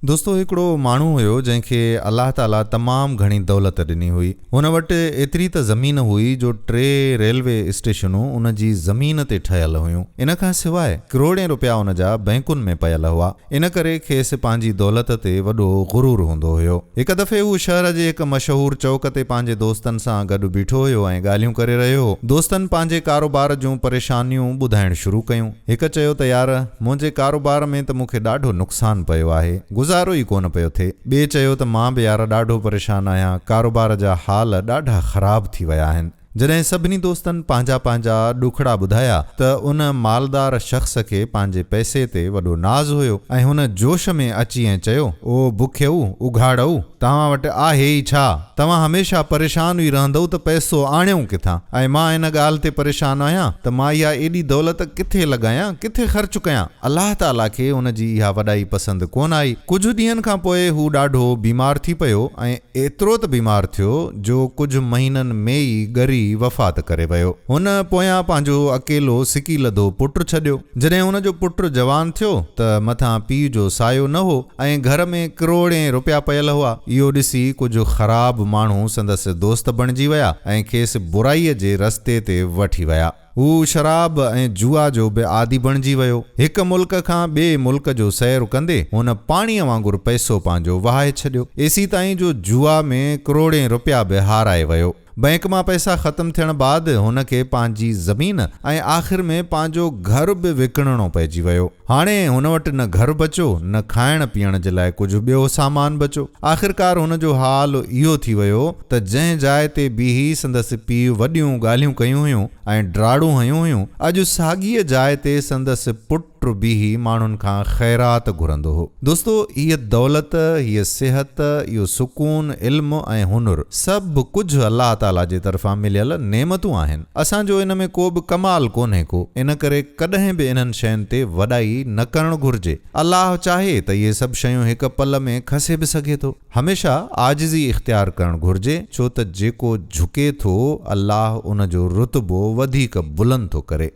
दोस्तों हिकिड़ो माण्हू हुयो जंहिंखे अलाह ताला तमामु घणी दौलत ॾिनी हुई। हुन वटि एतिरी त ज़मीन हुई जो 3 रेलवे स्टेशनूं उन जी ज़मीन ते ठहियल हुयूं। इन खां सवाइ करोड़े रुपया उन जा बैंकुनि में पयल हुआ। इन करे खेसि पंहिंजी दौलत ते वॾो गुरूर हूंदो हुयो। हिकु दफ़े हू शहर जे हिकु मशहूर चौक ते पंहिंजे दोस्तनि सां गॾु बीठो हुयो ऐं ॻाल्हियूं करे रहियो हो। दोस्तनि पंहिंजे कारोबार जूं परेशानियूं ॿुधाइण शुरू कयूं। हिकु चयो त यार मुंहिंजे कारोबार में त मूंखे ॾाढो नुक़सानु पियो आहे, गुज़ारो ई कोन पियो थिए। ॿिए चयो त मां बि यार ॾाढो परेशान आहियां, कारोबार जा हाल ॾाढा ख़राब थी विया आहिनि। जॾहिं सभिनी दोस्तनि पंहिंजा पंहिंजा ॾुखड़ा ॿुधाया त उन मालदार शख़्स खे पंहिंजे पैसे ते वॾो नाज़ हुयो ऐं हुन जोश में अची ऐं चयो, ओ बुखियऊ उघाड़ऊ, तव्हां वटि आहे ई छा? तव्हां हमेशा परेशान ई रहंदव त पैसो आणियूं किथां? ऐं मां इन ॻाल्हि ते परेशान आहियां त मां इहा एॾी दौलत किथे लॻायां, किथे ख़र्च कयां? अलाह ताला खे उन जी इहा वॾाई पसंदि कोन आई। कुझु ॾींहंनि खां पोइ हू ॾाढो बीमार थी पियो ऐं एतिरो त बीमार थियो जो कुझु महीननि में ई ॻरी वफ़ात करे वियो। हुन पोयां पंहिंजो अकेलो सिकी लधो पुटु छॾियो। जॾहिं हुन जो पुटु जवान थियो त मथां पीउ जो सायो न हो ऐं घर में करोड़े रुपया पयल हुआ। इहो ॾिसी कुझु ख़राब माण्हू संदसि दोस्त बणिजी विया ऐं खेसि बुराईअ जे रस्ते ते वठी विया। हू शराब ऐं जुआ जो बि आदी बणिजी वियो। हिकु मुल्क खां ॿिए मुल्क जो सैर कंदे हुन पाणीअ वांगुरु पैसो पंहिंजो वहाए छॾियो। एसी ताईं जो जुआ में करोड़े रुपया बि हाराए वियो। बैंक मां पैसा ख़तम थियण बाद हुन खे पंहिंजी ज़मीन ऐं आख़िर में पंहिंजो घर बि विकिणणो पइजी वियो। हाणे हुन वटि न घर बचो, न खाइण पीअण जे लाइ कुझु ॿियो सामान बचो। आख़िरकार हुन जो हाल इहो थी वियो त जंहिं जाइ ते बीही संदसि पीउ वॾियूं ॻाल्हियूं कयूं हुयूं ऐं ड्राड़ूं हयूं हुयूं, अॼु साॻीअ जाइ ते संदसि पुटु बीही माण्हुनि खां ख़ैरात घुरंदो हो। दोस्तो, हीअ दौलत, हीअ सिहत, इहो सुकून, इल्मु ऐं हुनुर सभु कुझु अलाह ताला जे तरफ़ां मिलियल नेमतूं आहिनि। असांजो इन में को बि कमाल कोन्हे को। इन करे कॾहिं बि इन्हनि शयुनि ते वॾाई न करणु घुर्जे। अलाह चाहे त इहे सभु शयूं हिकु पल में खसे बि सघे थो। हमेशा आजिज़ी इख़्तियार करणु घुर्जे, छो त जेको झुके थो अलाह उन जो रुतबो वधीक बुलंद थो करे।